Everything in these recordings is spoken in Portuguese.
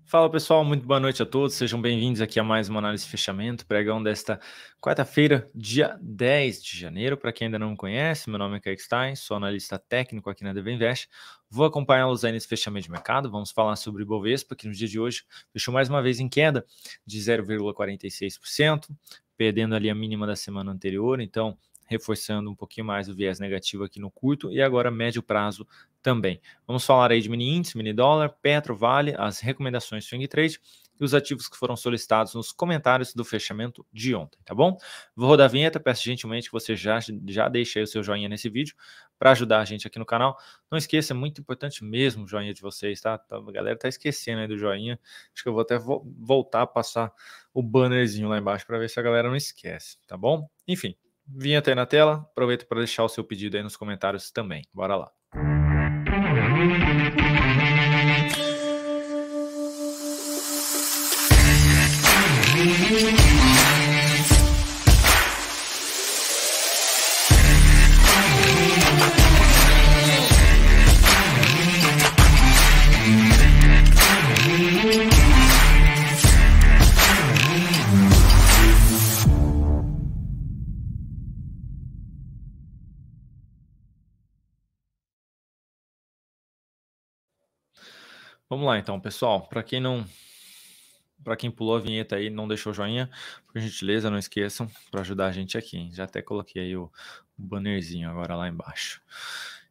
Fala pessoal, muito boa noite a todos, sejam bem-vindos aqui a mais uma análise de fechamento, pregão desta quarta-feira, dia 10 de janeiro. Para quem ainda não me conhece, meu nome é Kaique Stein, sou analista técnico aqui na DV Invest. Vou acompanhá-los aí nesse fechamento de mercado, vamos falar sobre o Ibovespa, que no dia de hoje fechou mais uma vez em queda de 0,46%, perdendo ali a mínima da semana anterior, então reforçando um pouquinho mais o viés negativo aqui no curto e agora médio prazo também. Vamos falar aí de mini índice, mini dólar, Petro, Vale, as recomendações swing trade e os ativos que foram solicitados nos comentários do fechamento de ontem, tá bom? Vou rodar a vinheta, peço gentilmente que você já deixe aí o seu joinha nesse vídeo para ajudar a gente aqui no canal. Não esqueça, é muito importante mesmo o joinha de vocês, tá? A galera tá esquecendo aí do joinha. Acho que eu vou até voltar a passar o bannerzinho lá embaixo para ver se a galera não esquece, tá bom? Enfim, vinheta aí na tela, aproveita para deixar o seu pedido aí nos comentários também. Bora lá. Vamos lá então, pessoal. Para quem pulou a vinheta aí, não deixou o joinha, por gentileza, não esqueçam para ajudar a gente aqui, hein? Já até coloquei aí o bannerzinho agora lá embaixo.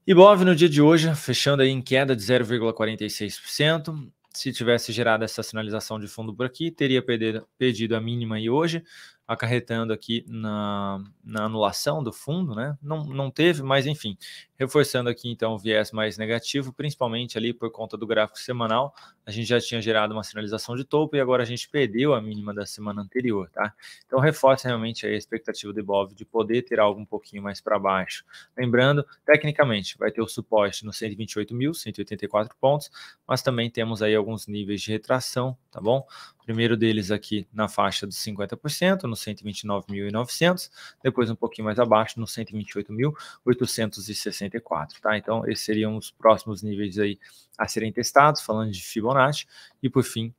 Ibov no dia de hoje, fechando aí em queda de 0,46%. Se tivesse gerado essa sinalização de fundo por aqui, teria perdido a mínima aí hoje, acarretando aqui na anulação do fundo, né? Não teve, mas enfim, reforçando aqui então o viés mais negativo, principalmente ali por conta do gráfico semanal. A gente já tinha gerado uma sinalização de topo e agora a gente perdeu a mínima da semana anterior, tá? Então reforça realmente a expectativa do Ibov de poder ter algo um pouquinho mais para baixo. Lembrando, tecnicamente, vai ter o suporte no 128.184 pontos, mas também temos aí alguns níveis de retração, tá bom? O primeiro deles aqui na faixa dos 50%, no 129.900, depois um pouquinho mais abaixo, no 128.864, tá? Então, esses seriam os próximos níveis aí a serem testados, falando de Fibonacci, e por fim,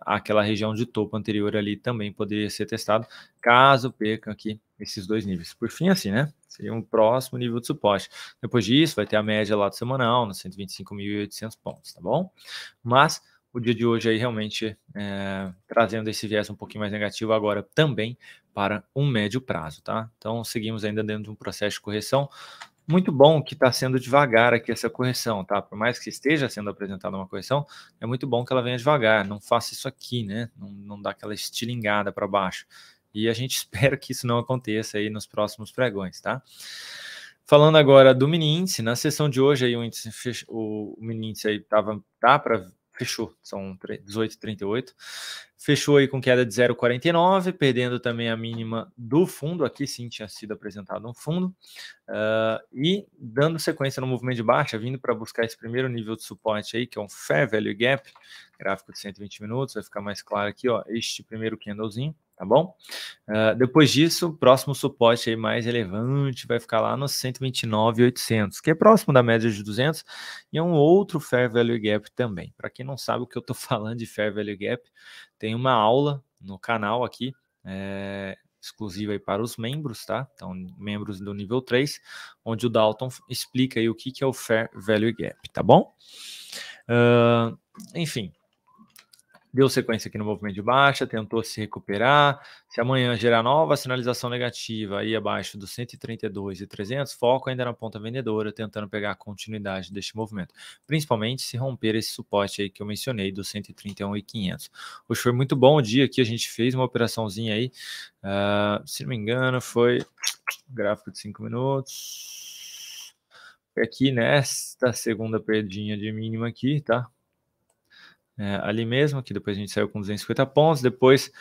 aquela região de topo anterior ali também poderia ser testado, caso perca aqui esses dois níveis. Por fim, assim, né? Seria um próximo nível de suporte. Depois disso, vai ter a média lá do semanal, nos 125.800 pontos, tá bom? Mas o dia de hoje aí realmente trazendo esse viés um pouquinho mais negativo agora também para um médio prazo, tá? Então, seguimos ainda dentro de um processo de correção. Muito bom que está sendo devagar aqui essa correção, tá? Por mais que esteja sendo apresentada uma correção, é muito bom que ela venha devagar, não faça isso aqui, né? Não dá aquela estilingada para baixo. E a gente espera que isso não aconteça aí nos próximos pregões, tá? Falando agora do mini índice, na sessão de hoje aí o mini índice aí fechou, são 18,38, fechou aí com queda de 0,49, perdendo também a mínima do fundo, aqui sim tinha sido apresentado um fundo, e dando sequência no movimento de baixa, vindo para buscar esse primeiro nível de suporte aí, que é um Fair Value Gap, gráfico de 120 minutos, vai ficar mais claro aqui, ó, este primeiro candlezinho, tá bom? Depois disso, o próximo suporte aí mais relevante vai ficar lá nos 129.800, que é próximo da média de 200, e é um outro Fair Value Gap também. Para quem não sabe o que eu estou falando de Fair Value Gap, tem uma aula no canal aqui, exclusiva aí para os membros, tá? Então, membros do nível 3, onde o Dalton explica aí o que é o Fair Value Gap, tá bom? Enfim, deu sequência aqui no movimento de baixa, tentou se recuperar. Se amanhã gerar nova sinalização negativa aí abaixo dos 132.300, foco ainda na ponta vendedora, tentando pegar a continuidade deste movimento, principalmente se romper esse suporte aí que eu mencionei dos 131.500. Hoje foi muito bom o dia que a gente fez uma operaçãozinha aí, se não me engano foi gráfico de 5 minutos, aqui nesta segunda perdinha de mínima aqui, tá? Ali mesmo, que depois a gente saiu com 250 pontos, depois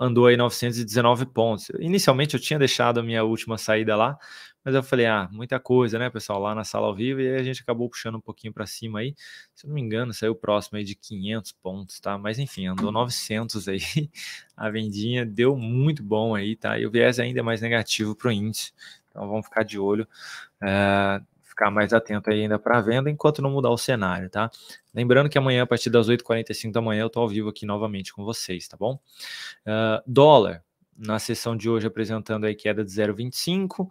andou aí 919 pontos. Inicialmente eu tinha deixado a minha última saída lá, mas eu falei, muita coisa, né, pessoal, lá na sala ao vivo, e aí a gente acabou puxando um pouquinho para cima aí, se eu não me engano, saiu próximo aí de 500 pontos, tá? Mas enfim, andou 900 aí, a vendinha deu muito bom aí, tá? E o viés ainda é mais negativo para o índice, então vamos ficar de olho, ficar mais atento aí ainda para a venda, enquanto não mudar o cenário, tá? Lembrando que amanhã, a partir das 8h45 da manhã, eu estou ao vivo aqui novamente com vocês, tá bom? Dólar, na sessão de hoje, apresentando aí queda de 0,25,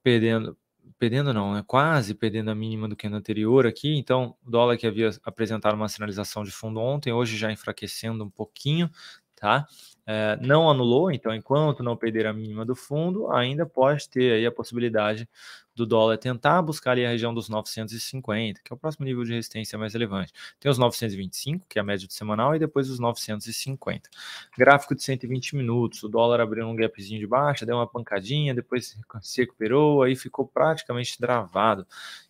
perdendo não, né? Quase perdendo a mínima do que no anterior aqui. Então, o dólar que havia apresentado uma sinalização de fundo ontem, hoje já enfraquecendo um pouquinho, tá? Não anulou, então enquanto não perder a mínima do fundo, ainda pode ter aí a possibilidade do dólar tentar buscar ali a região dos 950, que é o próximo nível de resistência mais relevante. Tem os 925, que é a média de semanal, e depois os 950. Gráfico de 120 minutos, o dólar abriu um gapzinho de baixa, deu uma pancadinha, depois se recuperou, aí ficou praticamente travado.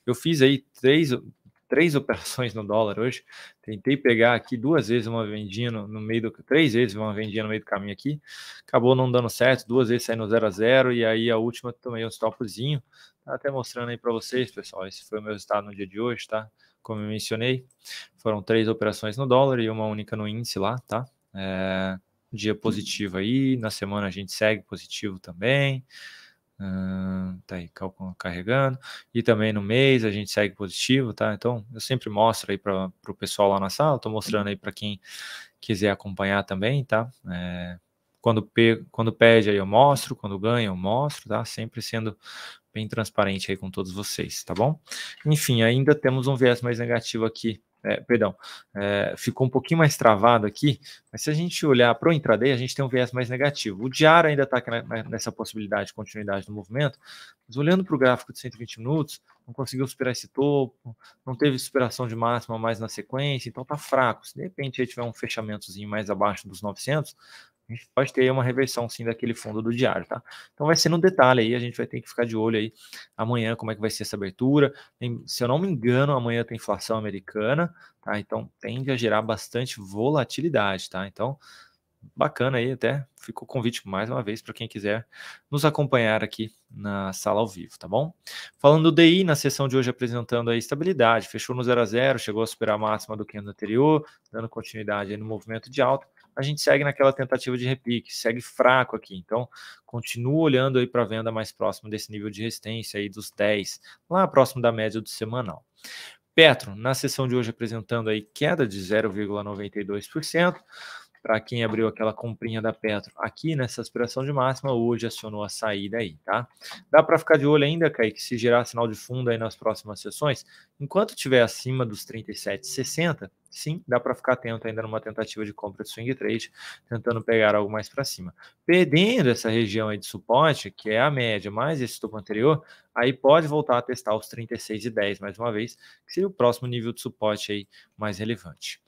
Eu fiz aí três operações no dólar hoje. Tentei pegar aqui 2 vezes uma vendinha no meio do... 3 vezes uma vendinha no meio do caminho aqui. Acabou não dando certo, 2 vezes saindo 0 a 0, e aí a última tomei um stopzinho. Tá até mostrando aí para vocês, pessoal. Esse foi o meu resultado no dia de hoje, tá? Como eu mencionei, foram 3 operações no dólar e uma única no índice lá, tá? Dia positivo aí, na semana a gente segue positivo também. Tá aí carregando, e também no mês a gente segue positivo, tá? Então eu sempre mostro aí para o pessoal lá na sala, tô mostrando aí para quem quiser acompanhar também, tá? Quando pede aí eu mostro, quando ganha eu mostro, tá? Sempre sendo bem transparente aí com todos vocês, tá bom? Enfim, ainda temos um viés mais negativo aqui. Ficou um pouquinho mais travado aqui, mas se a gente olhar para o intraday, a gente tem um viés mais negativo. O diário ainda está nessa possibilidade de continuidade do movimento, mas olhando para o gráfico de 120 minutos, não conseguiu superar esse topo, não teve superação de máxima mais na sequência, então está fraco. Se de repente aí tiver um fechamentozinho mais abaixo dos 900, a gente pode ter uma reversão sim daquele fundo do diário, tá? Então vai ser no detalhe aí, a gente vai ter que ficar de olho aí amanhã como é que vai ser essa abertura. Se eu não me engano, amanhã tem inflação americana, tá? Então tende a gerar bastante volatilidade, tá? Então bacana aí, até fica o convite mais uma vez para quem quiser nos acompanhar aqui na sala ao vivo, tá bom? Falando do DI, na sessão de hoje apresentando a estabilidade, fechou no 0 a 0, chegou a superar a máxima do que no anterior, dando continuidade aí no movimento de alta. A gente segue naquela tentativa de repique, segue fraco aqui, então continua olhando aí para a venda mais próximo desse nível de resistência aí dos 10, lá próximo da média do semanal. Petro, na sessão de hoje apresentando aí queda de 0,92%, para quem abriu aquela comprinha da Petro aqui nessa aspiração de máxima, hoje acionou a saída aí, tá? Dá para ficar de olho ainda, Kaique, se gerar sinal de fundo aí nas próximas sessões, enquanto estiver acima dos 37,60, sim, dá para ficar atento ainda numa tentativa de compra de swing trade, tentando pegar algo mais para cima. Perdendo essa região aí de suporte, que é a média mais esse topo anterior, aí pode voltar a testar os 36,10 mais uma vez, que seria o próximo nível de suporte aí mais relevante.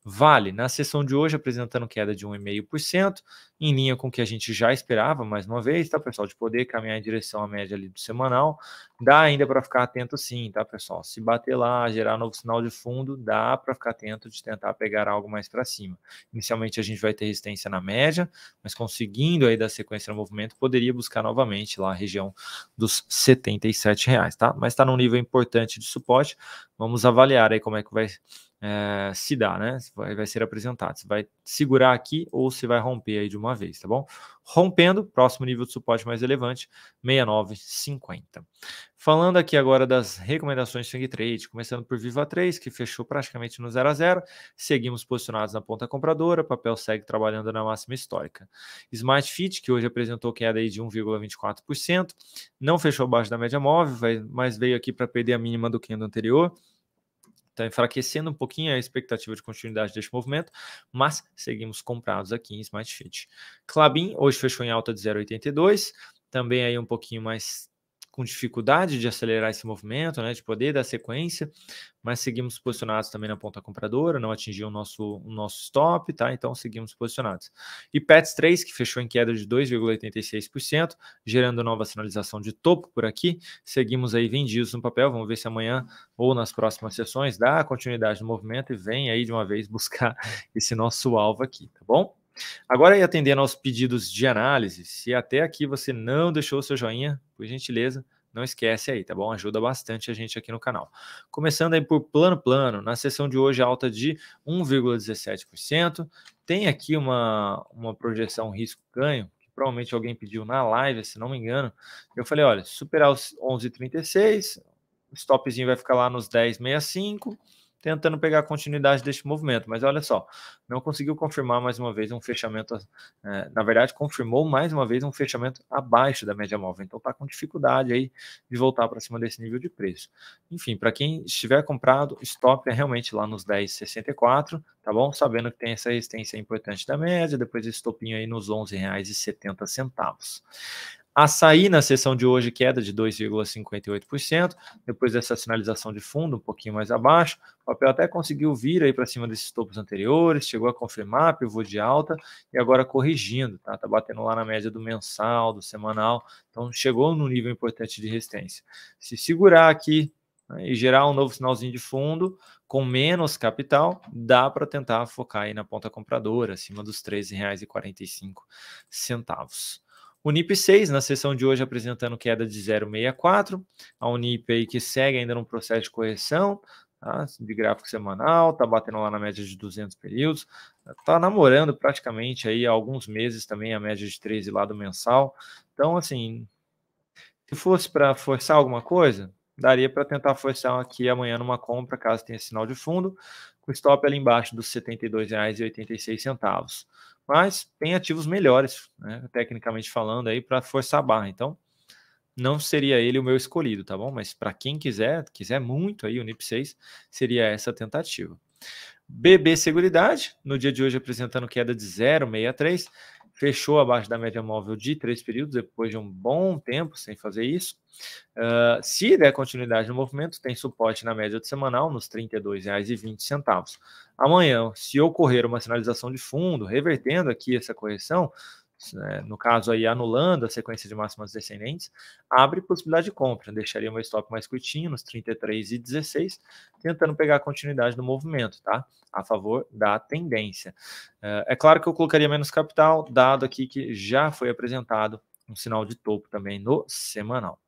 Vale, na sessão de hoje, apresentando queda de 1,5%, em linha com o que a gente já esperava, mais uma vez, tá, pessoal? De poder caminhar em direção à média ali do semanal. Dá ainda para ficar atento sim, tá, pessoal? Se bater lá, gerar novo sinal de fundo, dá para ficar atento de tentar pegar algo mais para cima. Inicialmente a gente vai ter resistência na média, mas conseguindo aí dar sequência no movimento, poderia buscar novamente lá a região dos R$ 77, tá? Mas está num nível importante de suporte. Vamos avaliar aí como é que vai se dá, né? Vai ser apresentado. Se vai segurar aqui ou se vai romper aí de uma vez, tá bom? Rompendo, próximo nível de suporte mais relevante, 69,50. Falando aqui agora das recomendações de swing trade, começando por Viva 3, que fechou praticamente no 0 a 0. Seguimos posicionados na ponta compradora, papel segue trabalhando na máxima histórica. Smart Fit, que hoje apresentou queda aí de 1,24%, não fechou abaixo da média móvel, mas veio aqui para perder a mínima do candle anterior. Está enfraquecendo um pouquinho a expectativa de continuidade deste movimento, mas seguimos comprados aqui em Smart Fit. Klabin hoje fechou em alta de 0,82, também aí um pouquinho mais com dificuldade de acelerar esse movimento, né, de poder dar sequência, mas seguimos posicionados também na ponta compradora, não atingiu o nosso stop, tá? Então seguimos posicionados. E Pets 3, que fechou em queda de 2,86%, gerando nova sinalização de topo por aqui, seguimos aí vendidos no papel, vamos ver se amanhã ou nas próximas sessões dá continuidade no movimento e vem aí de uma vez buscar esse nosso alvo aqui, tá bom? Agora, aí, atendendo aos pedidos de análise, se até aqui você não deixou o seu joinha, por gentileza, não esquece aí, tá bom? Ajuda bastante a gente aqui no canal. Começando aí por plano, na sessão de hoje alta de 1,17%, tem aqui uma projeção risco-ganho, que provavelmente alguém pediu na live, se não me engano, eu falei, olha, superar os 11,36, o stopzinho vai ficar lá nos 10,65, tentando pegar a continuidade deste movimento, mas olha só, não conseguiu confirmar mais uma vez um fechamento, na verdade confirmou mais uma vez um fechamento abaixo da média móvel, então está com dificuldade aí de voltar para cima desse nível de preço. Enfim, para quem estiver comprado, stop é realmente lá nos 10,64, tá bom? Sabendo que tem essa resistência importante da média, depois esse topinho aí nos R$11,70. Açaí na sessão de hoje queda de 2,58%, depois dessa sinalização de fundo um pouquinho mais abaixo, o papel até conseguiu vir aí para cima desses topos anteriores, chegou a confirmar pivô de alta e agora corrigindo, tá batendo lá na média do mensal, do semanal, então chegou no nível importante de resistência. Se segurar aqui, né, e gerar um novo sinalzinho de fundo com menos capital, dá para tentar focar aí na ponta compradora, acima dos R$13,45. Unip 6, na sessão de hoje, apresentando queda de 0,64. A Unip aí que segue ainda num processo de correção, tá? De gráfico semanal, tá batendo lá na média de 200 períodos, tá namorando praticamente aí há alguns meses também a média de 13 lá do mensal. Então, assim, se fosse para forçar alguma coisa, daria para tentar forçar aqui amanhã numa compra, caso tenha sinal de fundo, com stop ali embaixo dos R$ 72,86. Mas tem ativos melhores, né, tecnicamente falando, aí para forçar a barra. Então, não seria ele o meu escolhido, tá bom? Mas para quem quiser muito aí o NIP 6, seria essa tentativa. BB Seguridade, no dia de hoje apresentando queda de 0,63, fechou abaixo da média móvel de 3 períodos, depois de um bom tempo sem fazer isso. Se der continuidade no movimento, tem suporte na média de semanal nos R$ 32,20. Amanhã, se ocorrer uma sinalização de fundo, revertendo aqui essa correção, no caso aí anulando a sequência de máximas descendentes, abre possibilidade de compra, deixaria meu stop mais curtinho nos 33,16, tentando pegar a continuidade do movimento, tá? A favor da tendência. É claro que eu colocaria menos capital, dado aqui que já foi apresentado um sinal de topo também no semanal.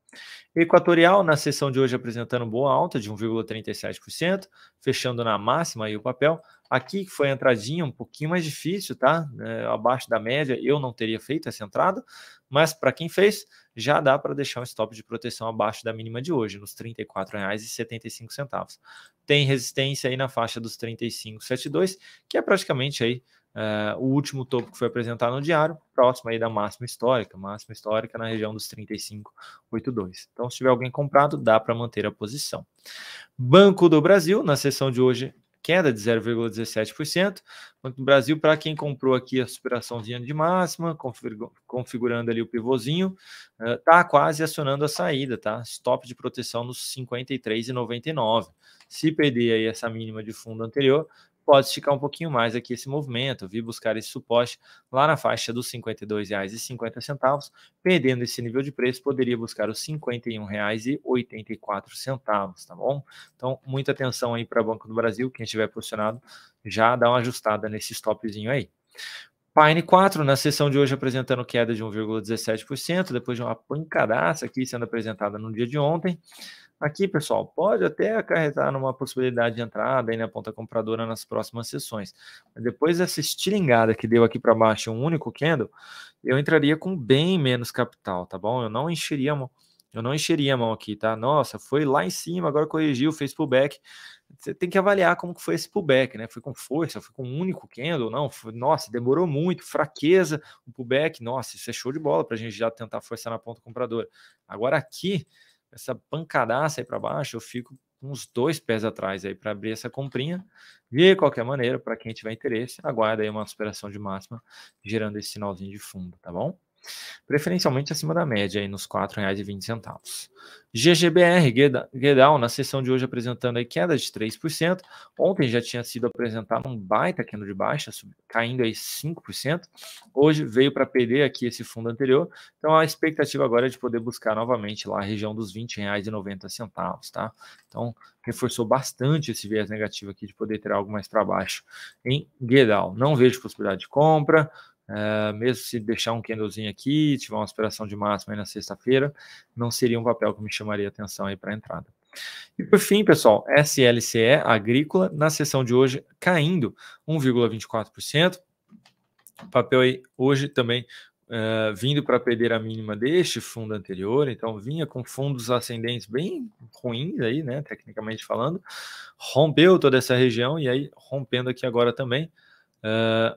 Equatorial, na sessão de hoje, apresentando boa alta de 1,37%, fechando na máxima aí o papel. Aqui foi a entradinha um pouquinho mais difícil, tá? Abaixo da média, eu não teria feito essa entrada, mas para quem fez, já dá para deixar um stop de proteção abaixo da mínima de hoje, nos R$ 34,75. Tem resistência aí na faixa dos 35,72, que é praticamente aí o último topo que foi apresentado no diário, próximo aí da máxima histórica na região dos 35,82. Então, se tiver alguém comprado, dá para manter a posição. Banco do Brasil, na sessão de hoje, queda de 0,17%. Banco do Brasil, para quem comprou aqui a superaçãozinha de máxima, configurando ali o pivôzinho, tá quase acionando a saída, tá? Stop de proteção nos 53,99. Se perder aí essa mínima de fundo anterior, pode esticar um pouquinho mais aqui esse movimento, vir buscar esse suporte lá na faixa dos R$ 52,50, perdendo esse nível de preço, poderia buscar os R$ 51,84, tá bom? Então, muita atenção aí para o Banco do Brasil, quem estiver posicionado, já dá uma ajustada nesse stopzinho aí. Pine 4, na sessão de hoje, apresentando queda de 1,17%, depois de uma pancadaça aqui sendo apresentada no dia de ontem. Aqui, pessoal, pode até acarretar numa possibilidade de entrada aí na ponta compradora nas próximas sessões. Mas depois dessa estilingada que deu aqui para baixo um único candle, eu entraria com bem menos capital, tá bom? Eu não encheria a mão aqui, tá? Nossa, foi lá em cima, agora corrigiu, fez pullback. Você tem que avaliar como que foi esse pullback, né? Foi com força, foi com um único candle, não? Nossa, demorou muito, fraqueza, o pullback, nossa, isso é show de bola para a gente já tentar forçar na ponta compradora. Agora aqui, essa pancadaça aí para baixo, eu fico com uns 2 pés atrás aí para abrir essa comprinha. De qualquer maneira, para quem tiver interesse, aguarda aí uma superação de máxima, gerando esse sinalzinho de fundo, tá bom? Preferencialmente acima da média, aí nos R$ 4,20. GGBR, Gerdau, na sessão de hoje apresentando aí queda de 3%. Ontem já tinha sido apresentado um baita candle de baixa, caindo aí 5%. Hoje veio para perder aqui esse fundo anterior. Então a expectativa agora é de poder buscar novamente lá a região dos R$ 20,90, tá? Então reforçou bastante esse viés negativo aqui de poder ter algo mais para baixo em Gerdau. Não vejo possibilidade de compra. Mesmo se deixar um candlezinho aqui, tiver uma aspiração de máxima aí na sexta-feira, não seria um papel que me chamaria atenção aí para a entrada. E por fim, pessoal, SLCE Agrícola, na sessão de hoje, caindo 1,24%. O papel aí hoje também vindo para perder a mínima deste fundo anterior, então vinha com fundos ascendentes bem ruins aí, né, tecnicamente falando, rompeu toda essa região e aí rompendo aqui agora também.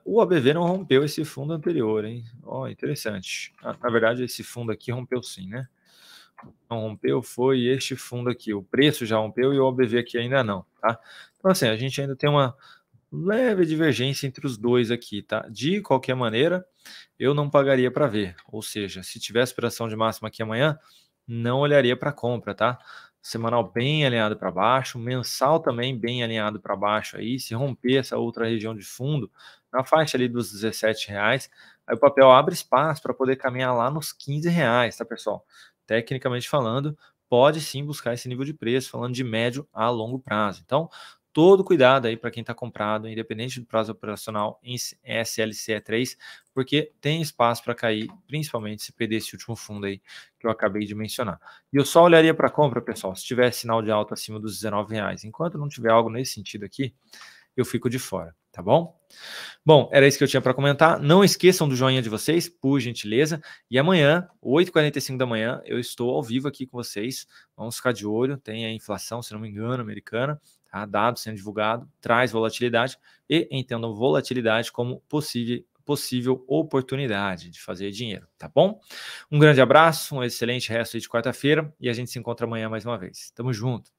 O ABV não rompeu esse fundo anterior, hein? Ó, interessante. Na verdade, esse fundo aqui rompeu sim, né? Não rompeu, foi este fundo aqui. O preço já rompeu e o ABV aqui ainda não, tá? Então, assim, a gente ainda tem uma leve divergência entre os dois aqui, tá? De qualquer maneira, eu não pagaria para ver. Ou seja, se tivesse operação de máxima aqui amanhã, não olharia para compra, tá? Semanal bem alinhado para baixo, mensal também bem alinhado para baixo aí. Se romper essa outra região de fundo, na faixa ali dos R$17, aí o papel abre espaço para poder caminhar lá nos R$15, tá, pessoal? Tecnicamente falando, pode sim buscar esse nível de preço, falando de médio a longo prazo. Então, todo cuidado aí para quem está comprado, independente do prazo operacional em SLCE3, porque tem espaço para cair, principalmente se perder esse último fundo aí que eu acabei de mencionar. E eu só olharia para compra, pessoal, se tiver sinal de alta acima dos R$19. Enquanto não tiver algo nesse sentido aqui, eu fico de fora, tá bom? Bom, era isso que eu tinha para comentar. Não esqueçam do joinha de vocês, por gentileza. E amanhã, 8h45 da manhã, eu estou ao vivo aqui com vocês. Vamos ficar de olho. Tem a inflação, se não me engano, americana. Tá? Dado sendo divulgado, traz volatilidade. E entendam volatilidade como possível oportunidade de fazer dinheiro, tá bom? Um grande abraço, um excelente resto de quarta-feira. E a gente se encontra amanhã mais uma vez. Tamo junto.